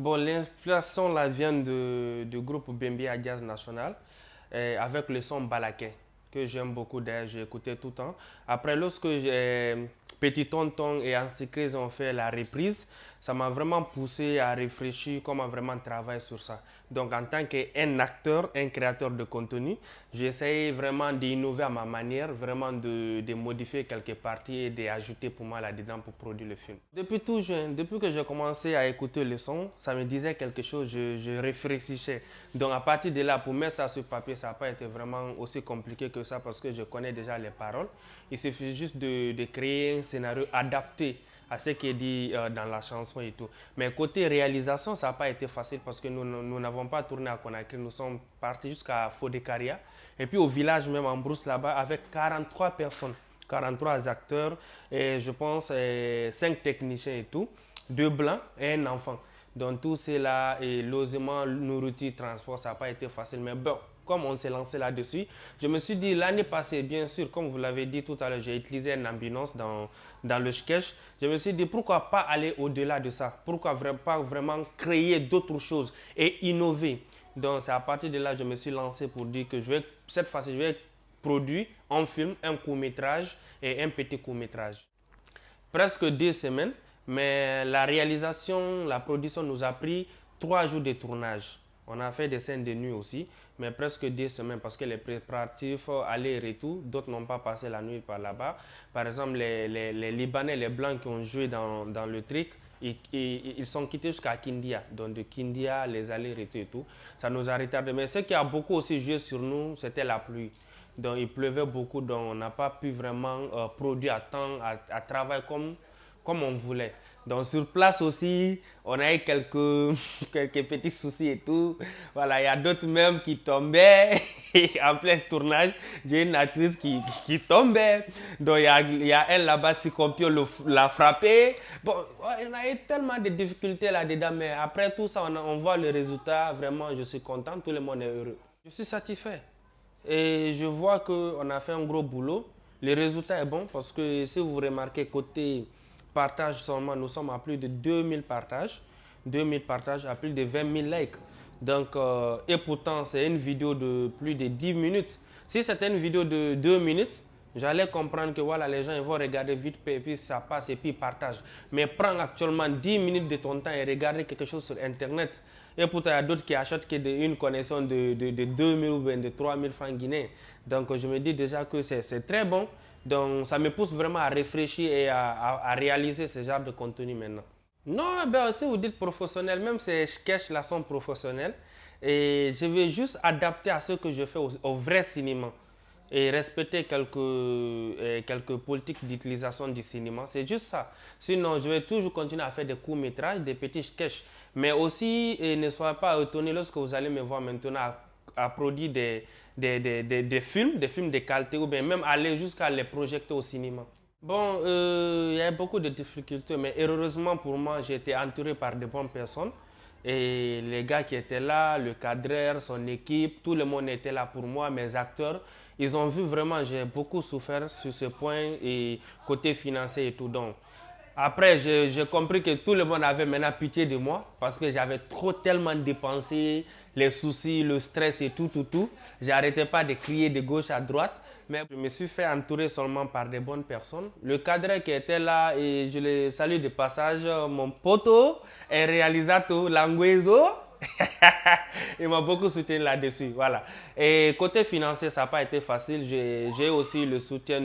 Bon, l'inspiration là vient du groupe Bembe Jazz National avec le son Balaké que j'aime beaucoup d'ailleurs, j'ai écouté tout le temps. Après, lorsque Petit Tonton et Anticrise ont fait la reprise, ça m'a vraiment poussé à réfléchir comment vraiment travailler sur ça. Donc, en tant qu'un acteur, un créateur de contenu, j'ai essayé vraiment d'innover à ma manière, vraiment de modifier quelques parties et d'ajouter pour moi là-dedans pour produire le film. Depuis tout jeune, depuis que j'ai commencé à écouter le son, ça me disait quelque chose, je réfléchissais. Donc, à partir de là, pour mettre ça sur papier, ça n'a pas été vraiment aussi compliqué que ça parce que je connais déjà les paroles. Il suffit juste de créer un scénario adapté à ce qui est dit dans la chanson et tout. Mais côté réalisation, ça n'a pas été facile parce que nous n'avons pas tourné à Conakry, nous sommes partis jusqu'à Fodekaria. Et puis au village même en brousse là-bas avec 43 personnes, 43 acteurs et je pense 5 techniciens et tout, 2 blancs et un enfant. Donc tout cela et logement, nourriture, transport, ça n'a pas été facile. Mais bon, comme on s'est lancé là-dessus, je me suis dit l'année passée, bien sûr, comme vous l'avez dit tout à l'heure, j'ai utilisé une ambulance dans le sketch. Je me suis dit pourquoi pas aller au-delà de ça, pourquoi pas vraiment créer d'autres choses et innover. Donc c'est à partir de là que je me suis lancé pour dire que cette fois-ci, je vais produire un film, un court-métrage et un petit court-métrage. Presque 2 semaines, mais la réalisation, la production nous a pris 3 jours de tournage. On a fait des scènes de nuit aussi, mais presque 2 semaines parce que les préparatifs, aller et retour, d'autres n'ont pas passé la nuit par là-bas. Par exemple, les Libanais, les Blancs qui ont joué dans le truc, ils sont quittés jusqu'à Kindia. Donc de Kindia, les allers-retours et tout, ça nous a retardé. Mais ce qui a beaucoup aussi joué sur nous, c'était la pluie. Donc il pleuvait beaucoup, donc on n'a pas pu vraiment produire à temps, à travailler comme on voulait. Donc sur place aussi, on a eu quelques petits soucis et tout. Voilà, il y a d'autres même qui tombaient en plein tournage. J'ai une actrice qui tombait. Donc il y a un là-bas, si Compio l'a frappé. Bon, on a eu tellement de difficultés là-dedans, mais après tout ça, on voit le résultat. Vraiment, je suis content, tout le monde est heureux. Je suis satisfait. Et je vois qu'on a fait un gros boulot. Le résultat est bon parce que si vous remarquez côté partage seulement, nous sommes à plus de 2000 partages. 2000 partages à plus de 20 000 likes. Donc, et pourtant, c'est une vidéo de plus de 10 minutes. Si c'était une vidéo de 2 minutes, j'allais comprendre que voilà, les gens ils vont regarder vite et puis ça passe et puis ils partagent. Mais prends actuellement 10 minutes de ton temps et regarder quelque chose sur Internet. Et pourtant, il y a d'autres qui achètent que une connexion de 2 000 ou de 3 000 francs guinéens. Donc, je me dis déjà que c'est très bon. Donc, ça me pousse vraiment à réfléchir et à réaliser ce genre de contenu maintenant. Non, ben, si vous dites professionnel, même ces sketchs là sont professionnels. Et je vais juste adapter à ce que je fais au vrai cinéma et respecter quelques politiques d'utilisation du cinéma. C'est juste ça. Sinon, je vais toujours continuer à faire des courts-métrages, des petits sketchs. Mais aussi, ne soyez pas étonnés lorsque vous allez me voir maintenant à produire des films de qualité ou bien même aller jusqu'à les projeter au cinéma. Bon, il y a beaucoup de difficultés, mais heureusement pour moi, j'ai été entouré par de bonnes personnes. Et les gars qui étaient là, le cadreur, son équipe, tout le monde était là pour moi, mes acteurs. Ils ont vu vraiment, j'ai beaucoup souffert sur ce point et côté financier et tout. Donc, après, j'ai compris que tout le monde avait maintenant pitié de moi parce que j'avais trop tellement dépensé, les soucis, le stress et tout, tout, tout. J'arrêtais pas de crier de gauche à droite. Mais je me suis fait entourer seulement par des bonnes personnes. Le cadre qui était là, et je le salue de passage, mon poteau et réalisateur Languezo. Il m'a beaucoup soutenu là-dessus. Voilà. Et côté financier, ça n'a pas été facile. J'ai aussi le soutien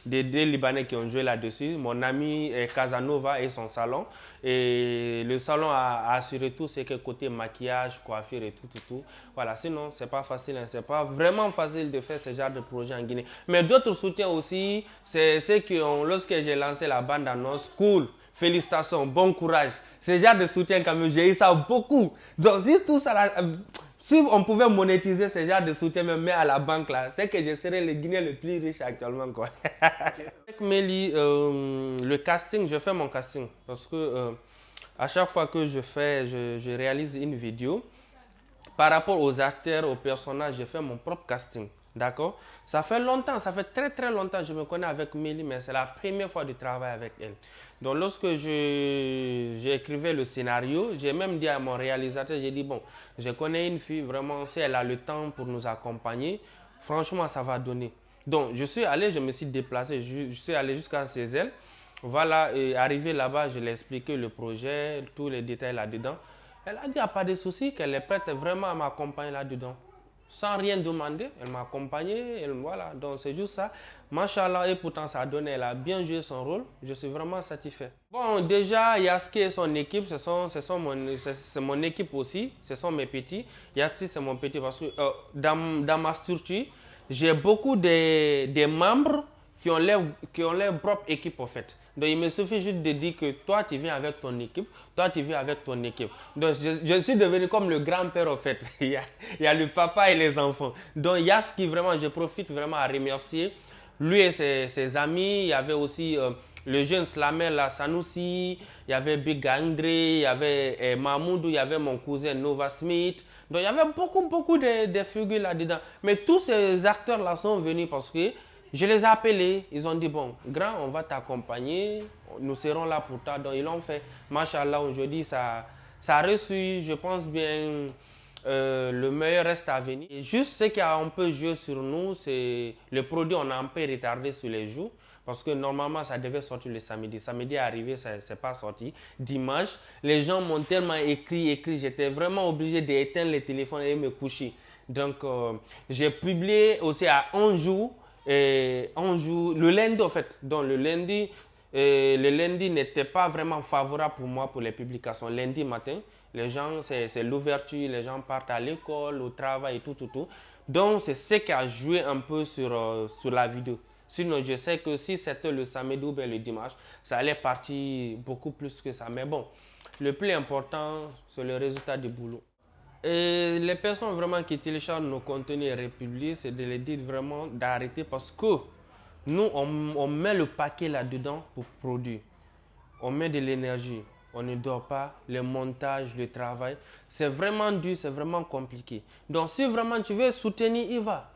des deux Libanais qui ont joué là-dessus. Mon ami Casanova et son salon. Et le salon a assuré tout ce que côté maquillage, coiffure et tout, tout, tout. Voilà, sinon, c'est pas facile. Hein. C'est pas vraiment facile de faire ce genre de projet en Guinée. Mais d'autres soutiens aussi, c'est ceux qui ont, lorsque j'ai lancé la bande annonce, cool. Félicitations, bon courage. Ce genre de soutien, quand même, j'ai eu ça beaucoup. Donc, si tout ça, là, si on pouvait monétiser ce genre de soutien, même à la banque, là, c'est que je serais le Guinéen le plus riche actuellement, quoi. Avec Mélie, le casting, je fais mon casting. Parce que à chaque fois que je réalise une vidéo, par rapport aux acteurs, aux personnages, je fais mon propre casting. D'accord? Ça fait longtemps, ça fait très très longtemps que je me connais avec Mélie, mais c'est la première fois de travailler avec elle. Donc lorsque j'ai écrivé le scénario, j'ai même dit à mon réalisateur, j'ai dit, bon, je connais une fille, vraiment, si elle a le temps pour nous accompagner, franchement, ça va donner. Donc je suis allé, je me suis déplacé, je suis allé jusqu'à chez elle. Voilà, et arrivé là-bas, je lui ai expliqué le projet, tous les détails là-dedans. Elle a dit, il n'y a pas de souci, qu'elle est prête vraiment à m'accompagner là-dedans. Sans rien demander, elle m'a accompagné, voilà, donc c'est juste ça. Machallah, et pourtant ça a donné, elle a bien joué son rôle, je suis vraiment satisfait. Bon, déjà, Yaski et son équipe, c'est mon équipe aussi, ce sont mes petits. Yaski, c'est mon petit parce que dans ma structure, j'ai beaucoup de membres qui ont leur propre équipe en fait. Donc il me suffit juste de dire que toi tu viens avec ton équipe, toi tu viens avec ton équipe. Donc je suis devenu comme le grand-père en fait. Il y a le papa et les enfants. Donc il y a ce qui vraiment, je profite vraiment à remercier. Lui et ses amis, il y avait aussi le jeune slammer là, Sanoussi, il y avait Big André, il y avait Mahmoudou, il y avait mon cousin Nova Smith. Donc il y avait beaucoup de figures là-dedans. Mais tous ces acteurs là sont venus parce que je les ai appelés, ils ont dit, bon, grand, on va t'accompagner, nous serons là pour toi. Donc, ils l'ont fait. Machallah, aujourd'hui, ça a reçu, je pense bien, le meilleur reste à venir. Et juste ce qui a un peu joué sur nous, c'est le produit, on a un peu retardé sur les jours. Parce que normalement, ça devait sortir le samedi. Samedi est arrivé, ça n'est pas sorti. Dimanche, les gens m'ont tellement écrit. J'étais vraiment obligé d'éteindre le téléphone et me coucher. Donc, j'ai publié aussi à 11 jours. Et le lundi en fait, donc le lundi n'était pas vraiment favorable pour moi pour les publications. Lundi matin, les gens, c'est l'ouverture, les gens partent à l'école, au travail et tout. Donc c'est ce qui a joué un peu sur la vidéo. Sinon, je sais que si c'était le samedi ou bien le dimanche, ça allait partir beaucoup plus que ça. Mais bon, le plus important, c'est le résultat du boulot. Et les personnes vraiment qui téléchargent nos contenus et republient, c'est de les dire vraiment d'arrêter parce que nous, on met le paquet là-dedans pour produire. On met de l'énergie, on ne dort pas, le montage, le travail. C'est vraiment dur, c'est vraiment compliqué. Donc si vraiment tu veux soutenir, il va.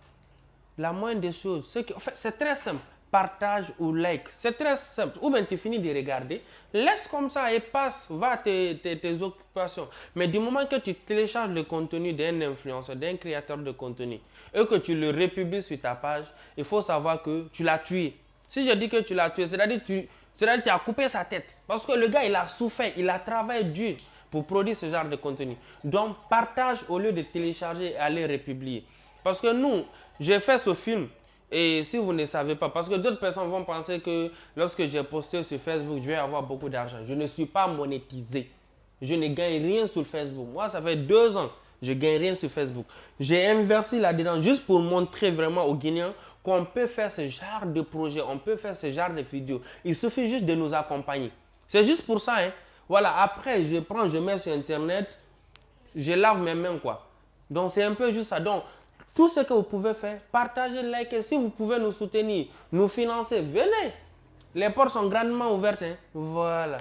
La moindre des choses, en fait, c'est très simple. Partage ou like, c'est très simple. Ou bien tu finis de regarder, laisse comme ça et passe, va tes occupations. Mais du moment que tu télécharges le contenu d'un influenceur, d'un créateur de contenu, et que tu le republies sur ta page, il faut savoir que tu l'as tué. Si je dis que tu l'as tué, c'est-à-dire que tu as coupé sa tête. Parce que le gars, il a souffert, il a travaillé dur pour produire ce genre de contenu. Donc, partage au lieu de télécharger et aller republier. Parce que nous, j'ai fait ce film et si vous ne savez pas, parce que d'autres personnes vont penser que lorsque j'ai posté sur Facebook, je vais avoir beaucoup d'argent. Je ne suis pas monétisé. Je ne gagne rien sur Facebook. Moi, ça fait 2 ans, je ne gagne rien sur Facebook. J'ai investi là-dedans juste pour montrer vraiment aux Guinéens qu'on peut faire ce genre de projet, on peut faire ce genre de vidéos. Il suffit juste de nous accompagner. C'est juste pour ça. Hein. Voilà, après, je mets sur Internet, je lave mes mains, quoi. Donc, c'est un peu juste ça. Donc, tout ce que vous pouvez faire, partagez, likez. Si vous pouvez nous soutenir, nous financer, venez. Les portes sont grandement ouvertes. Hein. Voilà.